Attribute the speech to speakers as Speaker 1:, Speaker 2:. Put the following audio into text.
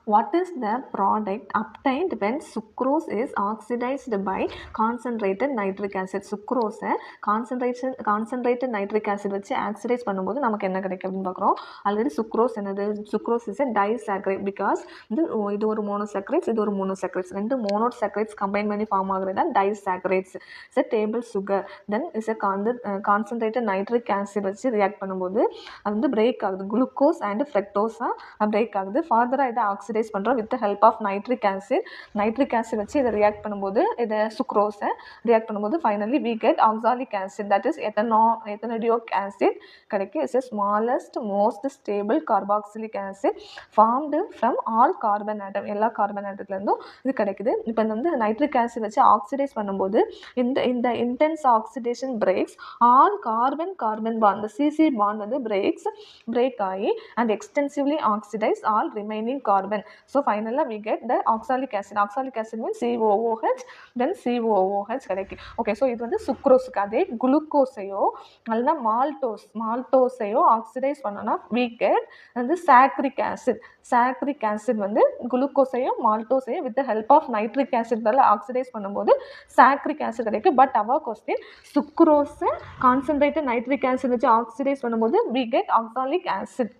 Speaker 1: What is the product obtained when sucrose is oxidized by concentrated nitric acid? Sucrose concentrated nitric acid வச்சு oxidise பண்ணும்போது நமக்கு என்ன கிடைக்கும் அப்படின்னு பார்க்குறோம். ஆல்ரெடி சுக்ரோஸ் என்னது? Sucrose is a disaccharide because இது ஒரு மோனோசாக்ரைட்ஸ், இது ஒரு மோனோசாக்ரைட்ஸ், ரெண்டு மோனோசாக்ரைட்ஸ் கம்பைன் பண்ணி ஃபார்ம் ஆகுறது தான் disaccharides. Is a table sugar. Then is a concentrated nitric acid வச்சு ரியாக்ட் பண்ணும்போது அது வந்து பிரேக் ஆகுது. குளுக்கோஸ் அண்ட் ஃப்ரக்டோஸாக பிரேக் ஆகுது. ஃபர்தராக இதை ஆக்சிடைஸ் பண்ணுறோம் with help of nitric acid வச்சு இதை ரியாக்ட் பண்ணும்போது இதை சுக்ரோஸை ரியாக்ட் பண்ணும்போது finally we get oxalic acid, that is ethanedioic acid கிடைக்கும். It's a smallest most stable carboxylic acid formed from all carbon atom. எல்லா கார்பன் ஆட்டத்துலேருந்தும் இது கிடைக்குது. இப்போ வந்து நைட்ரிக் ஆசிட் வச்சு ஆக்சிடைஸ் பண்ணும்போது இந்த intense oxidation breaks all carbon bond, இந்த சிசி பாண்ட் வந்து பிரேக் ஆகி and extensively oxidize all remaining carbon. So finally we get the oxalic acid. Oxalic acid means COOH, then COOH கிடைக்கும். Okay, so இது வந்து சுக்ரோஸுக்கு. அதே குளுக்கோஸையோ அல்லது மால்டோஸையோ ஆக்சிடைஸ் பண்ணோன்னா we get வந்து சாக்ரிக் ஆசிட் வந்து குளுக்கோஸையும் மால்டோஸையும் with help of nitric acid oxidise பண்ணும்போது சாக்ரிக் ஆசிட் கிடைக்கும். பட் அவர் கொஸ்டின் சுக்ரோஸை கான்சன்ட்ரேட்டட் நைட்ரிக் ஆசிட் வச்சு ஆக்சிடைஸ் பண்ணும்போது we get oxalic acid.